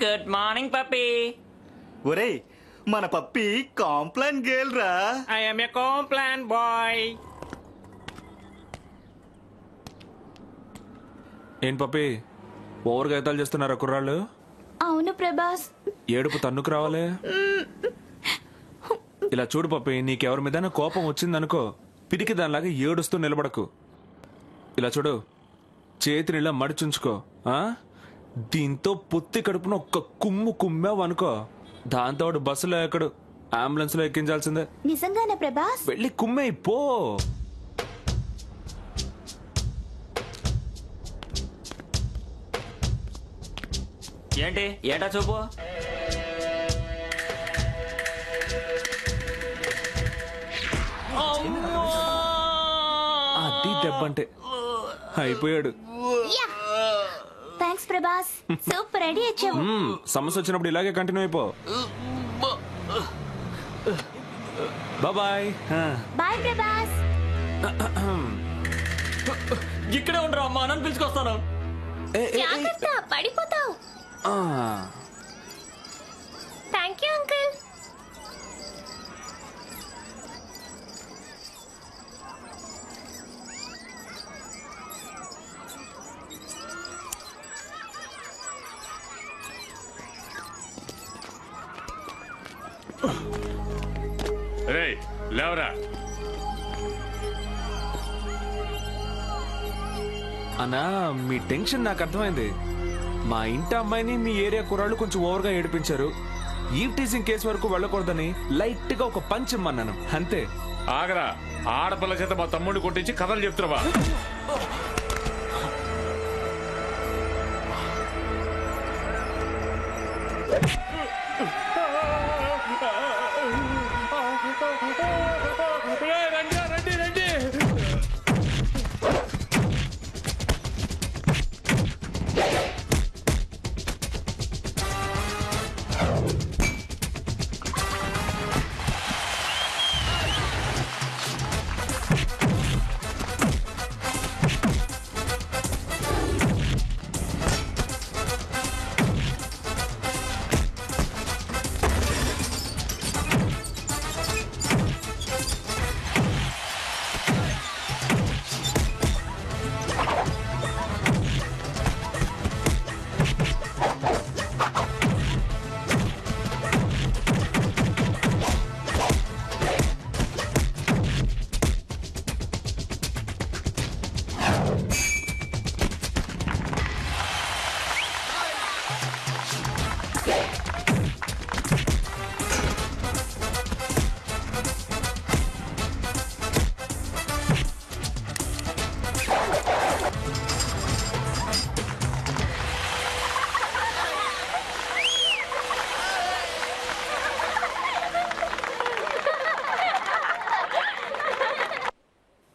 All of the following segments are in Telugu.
Good morning puppy. ఒరేయ్ మన పప్పి కాంప్లాన్ గర్ల్ రా. I am a Complan bye. ఏం పప్పి ఓవర్ గైతాలు చేస్తున్నారా కుర్రాళ్ళు? అవును ప్రభాస్. ఏడుపు తన్నుకు రావాలే. ఇలా చూడు పప్పి, నీకెవరి మీద కోపం వచ్చిందనుకో పిరికి దానిలాగా ఏడుస్తూ నిలబడకు. ఇలా చూడు, చేతిని ఇలా మడిచుంచుకో. దీంతో పొత్తి కడుపున ఒక్క కుమ్ము కుమ్మావు అనుకో, దాంతో బస్సులో ఎక్కడు, అంబులెన్స్ లో ఎక్కించాల్సిందే. నిజంగానే ప్రభాస్? వెళ్ళి కుమ్మే పో. ఏంటా చూపు? అది దెబ్బంటే అయిపోయాడు. థ్యాంక్స్ ప్రభాస్, సూపర్ ఐడియా ఇచ్చావు. సమస్య వచ్చినప్పుడు ఇలాగే కంటిన్యూ అయిపో. బాయ్. బాయ్ ప్రభాస్. ఇక్కడే ఉండరా అమ్మా, నన్ను పిలుచుకొస్తాను. జాగ్రత్త, పడిపోతావు. Thank you uncle. లేవరా. అన్నా మీ టెన్షన్ నాకు అర్థమైంది. మా ఇంటి అమ్మాయిని మీ ఏరియా కుర్రాళ్ళు కొంచెం ఓవర్గా ఏడిపించారు. ఈ టీజింగ్ కేసు వరకు వెళ్ళకూడదని లైట్ గా ఒక పంచ్ ఇమ్మన్నాను అంతే. ఆగరా, ఆడపిల్ల చేత మా తమ్ముడిని కొట్టించి కథలు చెప్తున్నావా?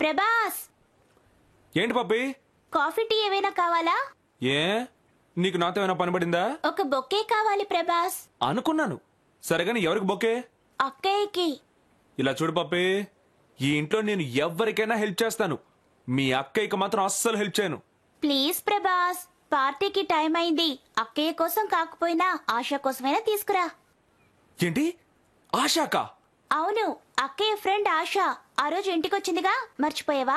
ప్రభాస్, ఏంటి పప్పి? కాఫీ టీ ఏమైనా కావాలా? ఏ నీకు నాతో ఏమైనా పని పడిందా? ఒక బొకే కావాలి ప్రభాస్. అనుకున్నాను. సరేగాని ఎవరికి బొకే? అక్కయ్యకి. ఇలా చూడు పప్పి, ఈ ఇంట్లో నేను ఎవరికైనా హెల్ప్ చేస్తాను, మీ అక్కయ్యకి మాత్రం అస్సలు హెల్ప్ చేయను. ప్లీజ్ ప్రభాస్, పార్టీకి టైం అయింది. అక్కయ్య కోసం కాకపోయినా ఆశ కోసమైనా తీసుకురా. ఏంటి ఆశాకా? అవును, అక్కయ్య ఫ్రెండ్ ఆశ ఆ రోజు ఇంటికొచ్చిందిగా, మర్చిపోయావా?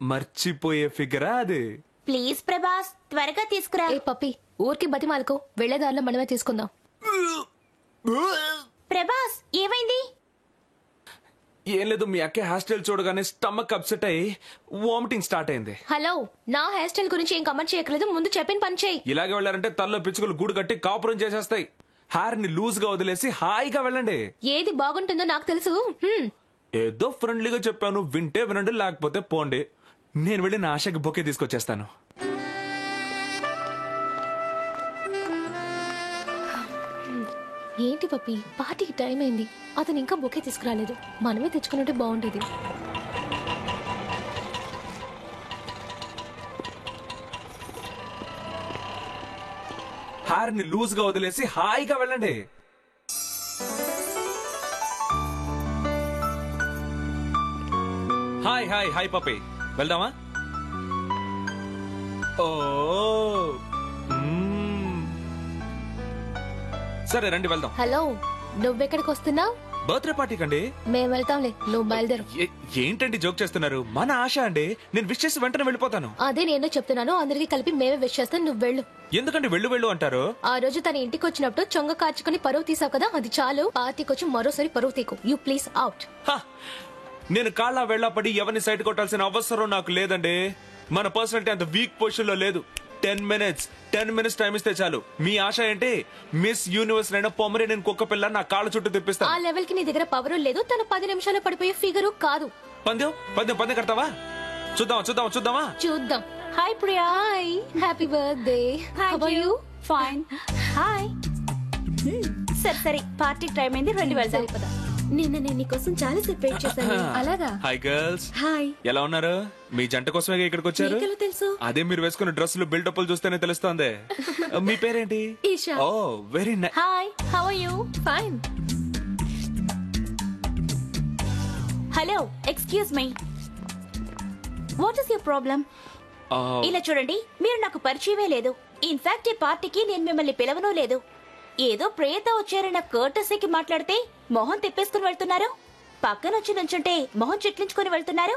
మర్చిపోయే ఫిగరా అది? ప్లీజ్ ప్రభాస్, త్వరగా తీసుకురా. ఏ పప్పి, ఊరికి బతిమాలకు, వెళ్లేదారిలో మనమే తీసుకుందాం. ప్రభాస్, ఏమైంది? ఏం లేదు, మీ అక్క హెయిర్ స్టైల్ చూడగానే స్టమక్ అప్సెట్ అయ్యి వామిటింగ్ స్టార్ట్ అయింది. హలో, నా హెయిర్ స్టైల్ గురించి ఏం కమెంట్ చేయట్లేదు, ముందు చెప్పిన పని చేయి. ఇలాగే వెళ్ళారంటే తల్లో పిచ్చుకలు గూడు కట్టి కాపురం చేసేస్తాయి. హెయిర్ ని లూజ్ గా వదిలేసి హాయిగా వెళ్ళండి. ఏది బాగుంటుందో నాకు తెలుసు. ఏదో ఫ్రెండ్లీగా చెప్పాను, వింటే వినండి, లేకపోతే పోండి. నేను వెళ్ళి నా ఆశకి బొకే తీసుకొచ్చేస్తాను. ఏంటి పప్పి, పార్టీకి టైం అయింది, అతను ఇంకా బొకే తీసుకురాలేదు. మనమే తెచ్చుకున్నట్టే బాగుండేది. హెయిర్ ని లూజ్ గా వదిలేసి హాయిగా వెళ్ళండి. హాయ్ హాయ్ హాయ్ పప్పి, వెళ్దామా? ఓ సరే రండి వెళ్దాం. హలో, నువ్వెక్కడికి వస్తున్నావు? బర్త్డే పార్టీ కండి. మేము వెళ్తాంలే, నువ్వు బయలుదేరు. ఏంటండి జోక్ చేస్తున్నారు? మన ఆశ అండి. నేను విష్ చేసి వెంటనే వెళ్ళిపోతాను. అదే నేను చెప్తున్నాను, అందరికి కలిపి మేమే విష్ చేస్తాను, నువ్వు వెళ్ళు. ఎందుకండి వెళ్ళు వెళ్ళు అంటారు? ఆ రోజు తన ఇంటికి వచ్చినప్పుడు చొంగ కార్చుకుని పరువు తీసావు కదా, అది చాలు. పార్టీకి వచ్చి మరోసారి పరువు తీకు. You please out. నేను కాళ్ళ వెళ్ళపడి ఎవరిని సైడ్ కొట్టాల్సిన అవసరం నాకు లేదండి. మన పర్సనాలిటీ అంత వీక్ పొజిషన్ లో లేదు. 10 minutes టైం ఇస్తే చాలు. మీ ఆశ ఏంటి? మిస్ యూనివర్స్ అయినా పొమరేనియన్ కుక్క పిల్ల నా కాళ్ళ చుట్టూ తిప్పిస్తా. ఆ లెవెల్ కి నీ దగ్గర పవర్ లేదు. తన 10 నిమిషాలు పడిపోయే ఫిగరు కాదు. పందెం కడతావా? చూద్దామా? చూద్దాం. Hi Priya. Hi, happy birthday. How are you? Fine. Hi. సరే పార్టీకి టైం అయింది, రండి వెళ్దాం. పద. నిన్న నేను నీకోసం చాలా సేపు వెయిట్ చేశాను. అలాగా? Hi girls. హాయ్. ఎలా ఉన్నారు? మీ జంట కోసమే ఇక్కడికి వచ్చారు. నీకెలా తెలుసు? అదే మీరు వేసుకున్న డ్రెస్సులు బిల్డప్లు చూస్తేనే తెలుస్తోంది. మీ పేరేంటి? Isha. Oh very nice. Hi, how are you? Fine. Hello, excuse me. What is your problem? ఇలా చూడండి, మీరు నాకు పరిచయమే లేదు. ఇన్ఫాక్ట్ ఈ పార్టీకి నేను మిమ్మల్ని పిలవనూ లేదు. ఏదో ప్రేయతో వచ్చారన్న కర్టసీకి మాట్లాడితే మొహం తిప్పేసుకుని వెళ్తున్నారు. పక్కన వచ్చి నుంచుంటే మొహం చిట్లించుకుని వెళ్తున్నారు.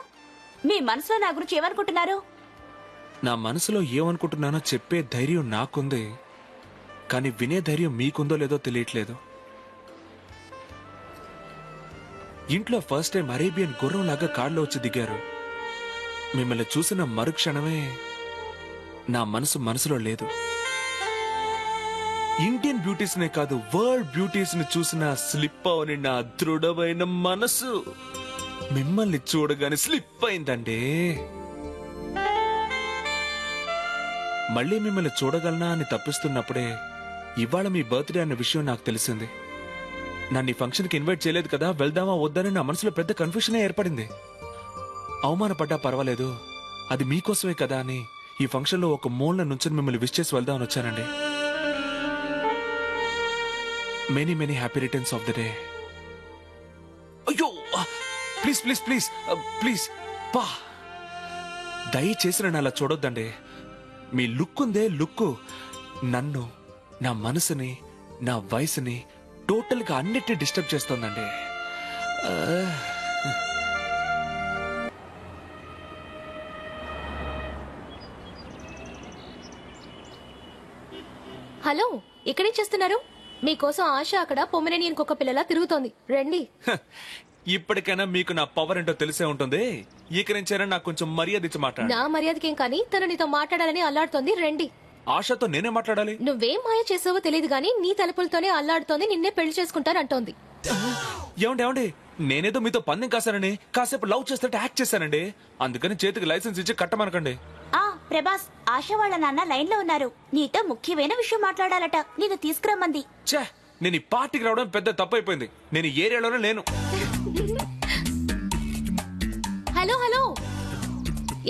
మీ మనసులో నా గురించి ఏమనుకుంటున్నారు? నా మనసులో ఏమనుకుంటున్నానో చెప్పే ధైర్యం నాకుంది, కానీ వినే ధైర్యం మీకుందో లేదో తెలియట్లేదు. ఇంట్లో ఫస్ట్ టైం అరేబియన్ గుర్రం లాగా కారులో వచ్చి దిగారు. మిమ్మల్ని చూసిన మరుక్షణమే నా మనసులో లేదు. ఇండియన్ బ్యూటీస్ నే కాదు, వరల్డ్ బ్యూటీస్ ని చూసిన స్లిప్ అవని నా దృఢమైన మనసు మిమ్మల్ని చూడగానే స్లిప్ అయిందండి. మళ్ళీ మిమ్మల్ని చూడగలనా అని తప్పిస్తున్నప్పుడే ఇవాళ మీ బర్త్డే అన్న విషయం నాకు తెలిసింది. నన్ను ఈ ఫంక్షన్ కి ఇన్వైట్ చేయలేదు కదా, వెళ్దామా వద్దని నా మనసులో పెద్ద కన్ఫ్యూషన్ ఏర్పడింది. అవమానపడ్డా పర్వాలేదు, అది మీకోసమే కదా అని ఈ ఫంక్షన్ లో ఒక మూల నుంచి మిమ్మల్ని విష్ చేసి వెళ్దామని వచ్చానండి. Many happy returns of the day. అయ్యో ప్లీజ్ పా, దయచేసి నన్ను అలా చూడొద్దండి. మీ లుక్ ఉందే, లుక్ నన్ను, నా మనసుని, నా వయసుని టోటల్ గా అన్నిటిని డిస్టర్బ్ చేస్తోందండి. హలో, ఇక్కడేం చేస్తున్నారు? మీకోసం ఆశ అక్కడ పొమరేనియన్ కుక్క పిల్లలా తిరుగుతోంది. రండి. ఇప్పటికైనా మీకు నా పవర్ ఏంటో తెలిసే ఉంటుంది. ఇక నుంచైనా నాకు కొంచెం మర్యాద ఇచ్చి మాట్లాడు. నా మర్యాదకేం కానీ తను నీతో మాట్లాడాలని అల్లాడుతోంది. రండి. ఆశతో నేనే మాట్లాడాలి? నువ్వేం మాయ చేసావో తెలియదు గానీ నీ తలుపులతోనే అల్లాడుతోంది. నిన్నే పెళ్లి చేసుకుంటానంటోంది. ఏమండి నేనేదో మీతో పందెం కాశానని కాసేపు లవ్ చేస్తుంటే యాక్ట్ చేశానండి. అందుకని చేతికి లైసెన్స్ ఇచ్చి కట్టమనకండి. ప్రభాస్, ఆశ వాళ్ళ నాన్న లైన్ లో ఉన్నారు. నీతో ముఖ్యమైన విషయం మాట్లాడాలట. నేను తీసుకురమ్మంది. ఛే, నేను ఈ పార్టీకి రావడం పెద్ద తప్పు అయిపోయింది. నేను ఈ ఏరియాలోనే లేను. హలో,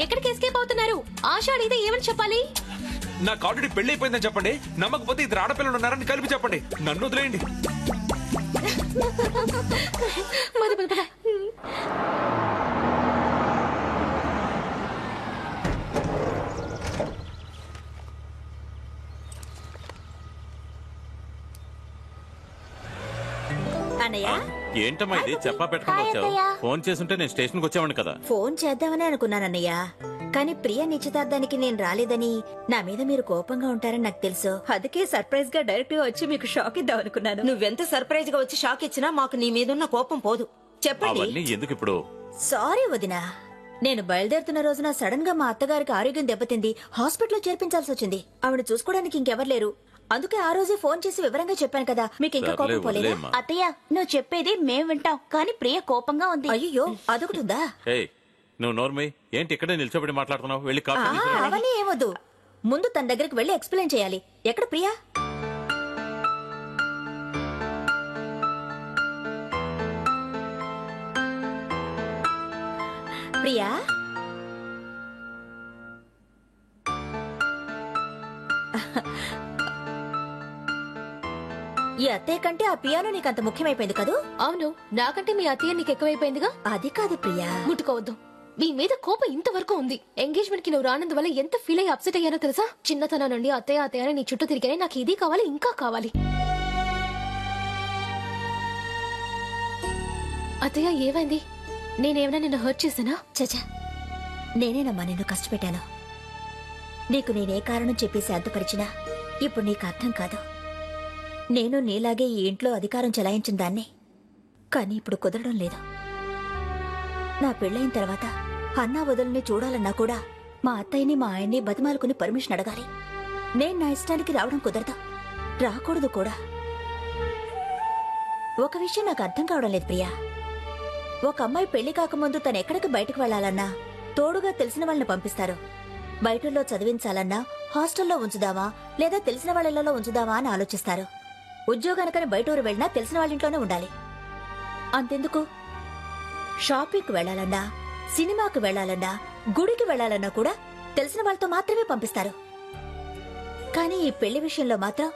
ఎక్కడికి ఎస్కేప్ అవుతున్నారు? ఆశ అడిగితే ఏమని చెప్పాలి? నాకు ఆల్రెడీ పెళ్లి అయిపోయిందని చెప్పండి. నమ్మకపోతే ఇద్దరు ఆడపిల్లలు ఉన్నారని కలిపి చెప్పండి. నన్ను వదిలేయండి. పద. అన్నయ్య, ఏంటమ్మా ఇది చెప్పా పెట్టుకుని వచ్చావు? ఫోన్ చేస్తుంటే నేను స్టేషన్కి వచ్చావాడిని కదా. ఫోన్ చేద్దామని అనుకున్నానన్నయ్య, కానీ ప్రియ నిశ్చితార్థానికి నేను రాలేదని నా మీద మీరు కోపంగా ఉంటారని నాకు తెలుసు. అందుకే సర్ప్రైజ్ గా డైరెక్ట్ గా వచ్చి మీకు షాక్ ఇద్దాం అనుకున్నాను. నువ్వెంత సర్ప్రైజ్ గా వచ్చి షాక్ ఇచ్చినా మాకు నీ మీద ఉన్న కోపం పోదు. చెప్పండి. అవన్నీ ఎందుకు ఇప్పుడు? సారీ వదినా, నేను బయలుదేరుతున్న రోజున సడన్ గా మా అత్తగారికి ఆరోగ్యం దెబ్బతింది. హాస్పిటల్లో చేర్పించాల్సి వచ్చింది. ఆవిడ చూసుకోవడానికి ఇంకెవరు లేరు. అందుకే ఆ రోజే ఫోన్ చేసి వివరంగా చెప్పాను కదా. మీకు ఇంకా కోపం పోలేదా? అత్తయ్య, నువ్వు చెప్పేది మేం వింటాం, కానీ ప్రియ కోపంగా ఉంది. అయ్యో, అదొకటుందా? నువ్వు నోర్మై ఏంటి ఇక్కడే నిల్చోబెట్టి మాట్లాడుతున్నావు? వెళ్ళి కాఫీ తీసుకురా. అవన్నీ ఏమొద్దు, ముందు తన దగ్గరికి వెళ్ళి ఎక్స్ప్లెయిన్ చేయాలి. ఎక్కడ ప్రియా? ప్రియా, ఈ అత్తయ్య కంటే ఆ పియానో నీకంత ముఖ్యమైపోయింది కదూ? అవును, నాకంటే మీ అత్తయ్య నీకు ఎక్కువైపోయిందిగా. అది కాదు ప్రియా. ముట్టుకోవద్దు. మీ మీద కోపం ఇంతవరకు ఉంది. ఎంగేజ్మెంట్ కి నువ్వు రానందువల్ల ఎంత ఫీల్ అయ్యి అప్సెట్ అయ్యానో తెలుసా? చిన్నతనం నుండి అత్తయ్య అని నీ చుట్టూ తిరిగానే నాకు ఇది కావాలి, ఇంకా కావాలి. అత్తయ్య ఏమైంది? నేనేమైనా నిన్ను హర్ట్ చేశానా? చచా, నేనేనమ్మా నిన్ను కష్టపెట్టాను. నీకు నేనే కారణం చెప్పి శాంతపరిచినా ఇప్పుడు నీకు అర్థం కాదు. నేను నీలాగే ఈ ఇంట్లో అధికారం చెలాయించిన దాన్ని. కానీ ఇప్పుడు కుదరడం లేదు. నా పెళ్ళైన తర్వాత అన్నా వదులని చూడాలన్నా కూడా మా అత్తయ్యని మా ఆయన్ని బతిమాలుకుని పర్మిషన్ అడగాలి. నేను నా ఇష్టానికి రావడం కుదరదు, రాకూడదు కూడా. ఒక విషయం నాకు అర్థం కావడం లేదు ప్రియా. ఒక అమ్మాయి పెళ్లి కాకముందు తను ఎక్కడికి బయటకు వెళ్లాలన్నా తోడుగా తెలిసిన వాళ్ళని పంపిస్తారు. బయటల్లో చదివించాలన్నా హాస్టల్లో ఉంచుదామా లేదా తెలిసిన వాళ్ళలో ఉంచుదామా అని ఆలోచిస్తారు. ఉద్యోగానికని బయటూరు వెళ్ళినా తెలిసిన వాళ్ళ ఇంట్లోనే ఉండాలి. అంతెందుకు, షాపింగ్కి వెళ్లాలన్నా, సినిమాకి వెళ్లాలన్నా, గుడికి వెళ్లాలన్నా కూడా తెలిసిన వాళ్ళతో మాత్రమే పంపిస్తారు. కానీ ఈ పెళ్లి విషయంలో మాత్రం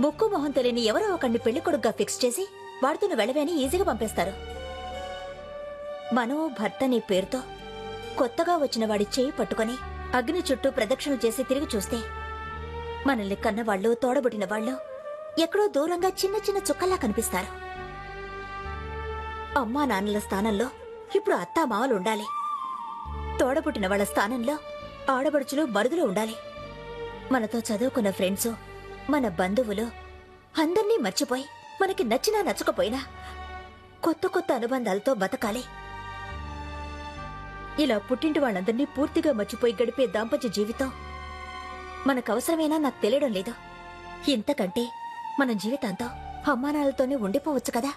ముక్కు మొహం తెలియని ఎవరో ఒకరిని పెళ్లి కొడుకుగా ఫిక్స్ చేసి వాడితో వెళ్ళవే అని ఈజీగా పంపేస్తారు. మనో భర్త నీ పేరుతో కొత్తగా వచ్చిన వాడి చేయి పట్టుకుని అగ్ని చుట్టూ ప్రదక్షిణలు చేసి తిరిగి చూస్తే మనల్ని కన్నవాళ్లు, తోడబుట్టిన వాళ్ళు ఎక్కడో దూరంగా చిన్న చిన్న చుక్కల్లా కనిపిస్తారు. అమ్మా నాన్నల స్థానంలో ఇప్పుడు అత్తా మామలు ఉండాలి. తోడబుట్టిన వాళ్ళ స్థానంలో ఆడబడుచులు, మరుదులు ఉండాలి. మనతో చదువుకున్న ఫ్రెండ్స్, మన బంధువులు అందర్నీ మర్చిపోయి మనకి నచ్చినా నచ్చకపోయినా కొత్త కొత్త అనుబంధాలతో బతకాలి. ఇలా పుట్టింటి వాళ్ళందరినీ పూర్తిగా మర్చిపోయి గడిపే దాంపత్య జీవితం మనకవసరమేనా నాకు తెలియడం లేదు. ఇంతకంటే మన జీవితాంతం అమ్మానాలతోనే ఉండిపోవచ్చు కదా,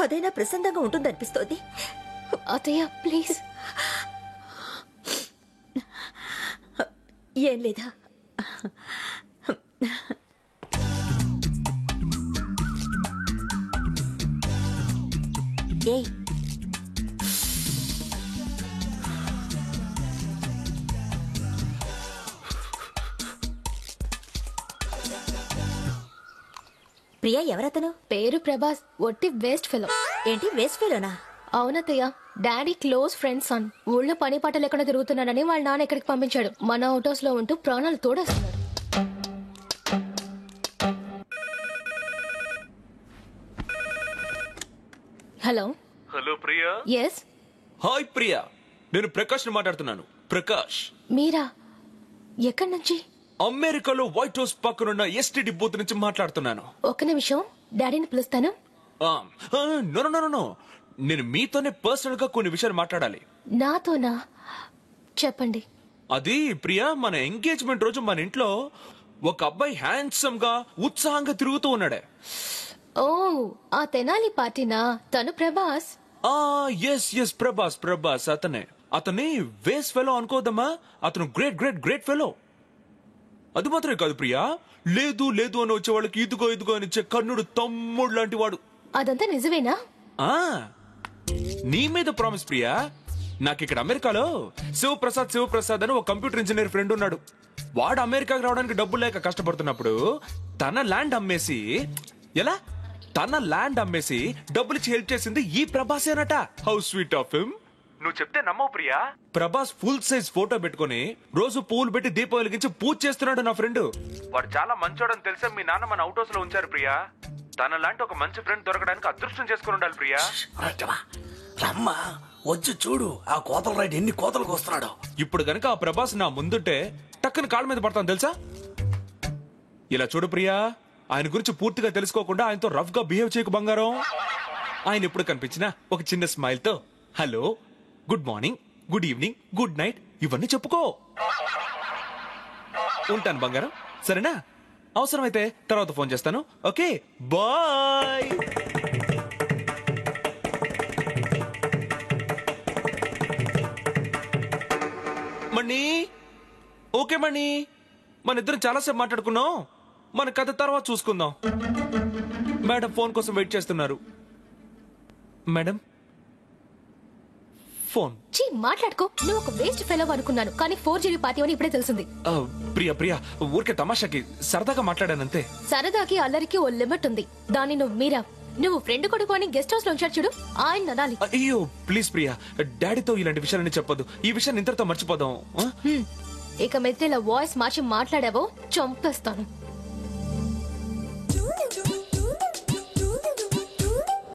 అదైనా ప్రశాంతంగా ఉంటుందనిపిస్తోంది. అత్తయ్య ప్లీజ్. ఏం లేదా, ఏయ్ ప్రియా, ఎవరతను? పేరు ప్రభాస్. ఒట్టి వేస్ట్ ఫెలో. ఏంటి వేస్ట్ ఫెలోనా? అవునత్తయ్య, డాడీ క్లోజ్ ఫ్రెండ్స్ సన్. ఊళ్ళో పని పాట లేకుండా తిరుగుతున్నానని వాళ్ళ నాన్న ఇక్కడికి పంపించాడు. మన అవుట్ హౌస్ లో ఉంటూ ప్రాణాలు తోడేస్తున్నాడు. Hello. Hello Priya. Yes. Hi Priya, నేను ప్రకాష్ మాట్లాడుతున్నాను. ప్రకాష్. మీరా? ఎక్కడి నుంచి? అమెరికాలో వైట్ హౌస్ పక్కనున్న ఎస్టీడీ బూత్ నుంచి మాట్లాడుతున్నాను. ఒక్క నిమిషం, డాడీని పిలుస్తాను. నో, నేను మీతోనే పర్సనల్ గా కొన్ని విషయాలు మాట్లాడాలి. నాతోనా? చెప్పండి. అది ప్రియా, మన ఎంగేజ్మెంట్ రోజు మన ఇంట్లో ఒక అబ్బాయి హ్యాండ్సమ్ గా ఉత్సాహంగా తిరుగుతూ ఉన్నాడే. ఓ, ఆ తెనాలి పార్టీనా? తను ప్రభాస్. ఎస్ ప్రభాస్ అతన్ని వేస్ ఫెలో అనుకోదమ్మా. అతను గ్రేట్ గ్రేట్ గ్రేట్ ఫెలో. అది మాత్రమే కాదు ప్రియా, లేదు లేదు అని వచ్చే వాళ్ళకి ఇదిగో అని ఇచ్చే కన్నుడు తమ్ముడు లాంటి వాడు. అదంతా నిజమేనా? నీ మీద ప్రామిస్ ప్రియా. నాకు ఇక్కడ అమెరికాలో శివప్రసాద్ అని ఒక కంప్యూటర్ ఇంజనీర్ ఫ్రెండ్ ఉన్నాడు. వాడు అమెరికాకి రావడానికి డబ్బులు లేక కష్టపడుతున్నప్పుడు తన ల్యాండ్ అమ్మేసి డబ్బులిచ్చి హెల్ప్ చేసింది ఈ ప్రభాసేనట. How sweet of him. నువ్వు చెప్తే నమ్మవు Priya. Prabhas full size photo పెట్టుకుని రోజు పూలు పెట్టి దీపం వెలిగించి పూజ చేస్తున్నాడు నా ఫ్రెండ్. వాడు చాలా మంచోడని తెలిసే మీ నాన్న మన అవుట్ హౌస్ లో ఉంచారు ప్రియా. తన లాంటి ఒక మంచి ఫ్రెండ్ దొరకడానికి అదృష్టం చేసుకుని ఉండాలి ప్రియా. రమ్మా, వచ్చి చూడు ఆ కోతలు రైట్ ఎన్ని కోతలకు వస్తున్నాడు. ఇప్పుడు గనక ఆ ప్రభాస్ నా ముందుంటే టక్కున కాళ్ళ మీద పడతాను తెలుసా. ఇలా చూడు ప్రియా, ఆయన గురించి పూర్తిగా తెలుసుకోకుండా ఆయనతో రఫ్ గా బిహేవ్ చేయకు బంగారం. ఆయన ఎప్పుడు కనిపించినా ఒక చిన్న స్మైల్ తో hello, good morning, good evening, good night ఇవన్నీ చెప్పుకో. ఉంటాను బంగారం, సరేనా? అవసరమైతే తర్వాత ఫోన్ చేస్తాను. Okay, bye. Mani, okay Mani, మన ఇద్దరం చాలాసేపు మాట్లాడుకున్నాం. మన కథ తర్వాత చూసుకుందాం. మేడం ఫోన్ కోసం వెయిట్ చేస్తున్నారు. Madam phone. మాట్లాడుకో. నువ్వు ఒక వేస్ట్ ఫెలో అనుకున్నాను, కానీ 4GB పార్టీ అని ఇప్పుడే తెలిసింది. ప్రియా ఊరికే తమాషాకి సరదాగా మాట్లాడానంతే. సరదాకి అల్లరికి ఓ లిమిట్ ఉంది. దాన్ని నువ్వు ఫ్రెండ్ కొడుకు అని గెస్ట్ హౌస్ లో ఉంచాడు చూడు, ఆయన అనాలి. అయ్యో ప్లీజ్ ప్రియా, డాడీతో ఇలాంటి విషయాలన్నీ చెప్పొద్దు. ఈ విషయాన్ని ఇంతటితో మర్చిపోదాం. ఇక మెత్త ఇలా వాయిస్ మార్చి మాట్లాడావో చంపేస్తాను.